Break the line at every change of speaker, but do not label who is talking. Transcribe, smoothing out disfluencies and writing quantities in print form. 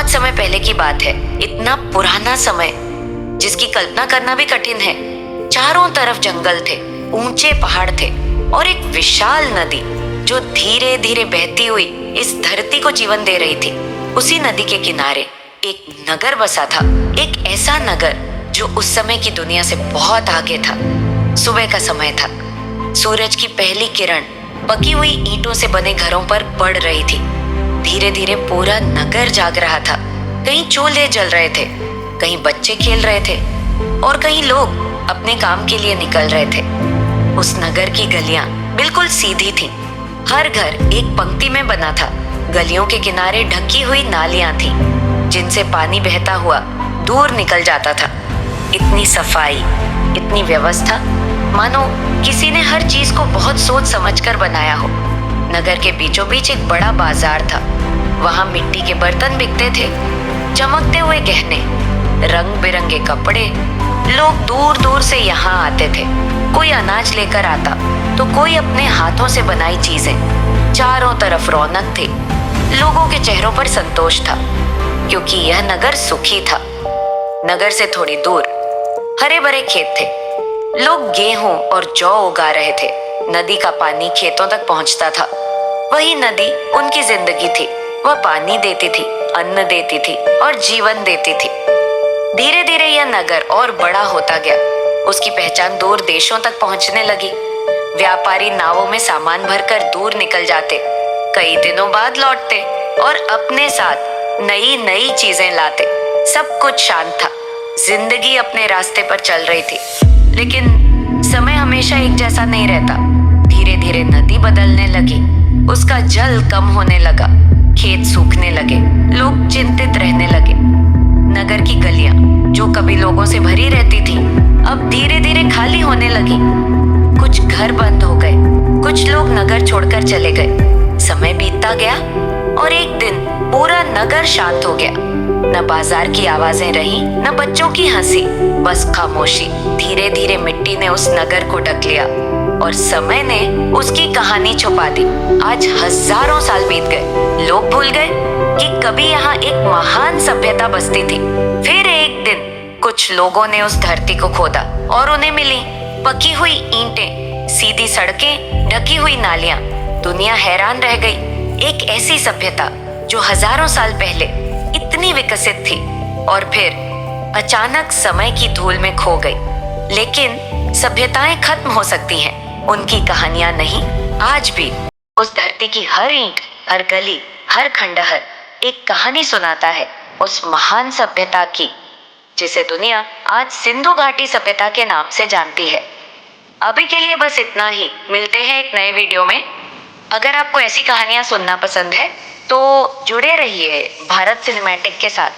बहुत समय पहले की बात है। इतना पुराना समय जिसकी कल्पना करना भी कठिन है। चारों तरफ जंगल थे, ऊंचे पहाड़ थे और एक विशाल नदी जो धीरे धीरे बहती हुई इस धरती को जीवन दे रही थी। उसी नदी के किनारे एक नगर बसा था, एक ऐसा नगर जो उस समय की दुनिया से बहुत आगे था। सुबह का समय था। सूरज की पहली किरण पकी हुई ईंटों से बने घरों पर पड़ रही थी। धीरे धीरे पूरा नगर जाग रहा था। कहीं चूल्हे जल रहे थे, कहीं बच्चे खेल रहे थे और कहीं लोग अपने काम के लिए निकल रहे थे। उस नगर की गलियां बिल्कुल सीधी थीं। हर घर एक पंक्ति में बना था। गलियों के किनारे ढकी हुई नालियां थीं, जिनसे पानी बहता हुआ दूर निकल जाता था। इतनी सफाई, इतनी व्यवस्था, मानो किसी ने हर चीज को बहुत सोच समझकर बनाया हो। नगर के बीचों बीच एक बड़ा बाजार था। वहां मिट्टी के बर्तन बिकते थे, चमकते हुए गहने, रंग बिरंगे कपड़े। लोग दूर दूर से यहाँ आते थे। कोई अनाज लेकर आता तो कोई अपने हाथों से बनाई चीजें। चारों तरफ रौनक थी। लोगों के चेहरों पर संतोष था, क्योंकि यह नगर सुखी था। नगर से थोड़ी दूर हरे भरे खेत थे। लोग गेहूं और जौ उगा रहे थे। नदी का पानी खेतों तक पहुंचता था। वही नदी उनकी जिंदगी थी। वह पानी देती थी, अन्न देती थी और जीवन देती थी। धीरे धीरे यह नगर और बड़ा होता गया। उसकी पहचान दूर देशों तक पहुंचने लगी। व्यापारी नावों में सामान भरकर दूर निकल जाते, कई दिनों बाद लौटते और अपने साथ नई नई चीजें लाते। सब कुछ शांत था। जिंदगी अपने रास्ते पर चल रही थी। लेकिन समय हमेशा एक जैसा नहीं रहता। धीरे धीरे नदी बदलने लगी। उसका जल कम होने लगा, खेत सूखने लगे, लोग चिंतित रहने लगे। नगर की गलियां जो कभी लोगों से भरी रहती थी, अब धीरे धीरे खाली होने लगी। कुछ घर बंद हो गए, कुछ लोग नगर छोड़कर चले गए। समय बीतता गया और एक दिन पूरा नगर शांत हो गया। न बाजार की आवाजें रही, न बच्चों की हंसी, बस खामोशी। धीरे धीरे मिट्टी ने उस नगर को ढक लिया और समय ने उसकी कहानी छुपा दी। आज हजारों साल बीत गए। लोग भूल गए कि कभी यहाँ एक महान सभ्यता बसती थी। फिर एक दिन कुछ लोगों ने उस धरती को खोदा और उन्हें मिली पकी हुई ईंटें, सीधी सड़कें, ढकी हुई नालियां। दुनिया हैरान रह गई। एक ऐसी सभ्यता जो हजारों साल पहले इतनी विकसित थी और फिर अचानक समय की धूल में खो गई। लेकिन सभ्यताएं खत्म हो सकती हैं, उनकी कहानियां नहीं। आज भी उस धरती की हर ईंट, हर गली, हर खंडहर एक कहानी सुनाता है उस महान सभ्यता की, जिसे दुनिया आज सिंधु घाटी सभ्यता के नाम से जानती है। अभी के लिए बस इतना ही। मिलते हैं एक नए वीडियो में। अगर आपको ऐसी कहानियां सुनना पसंद है तो जुड़े रहिए भारत सिनेमैटिक के साथ।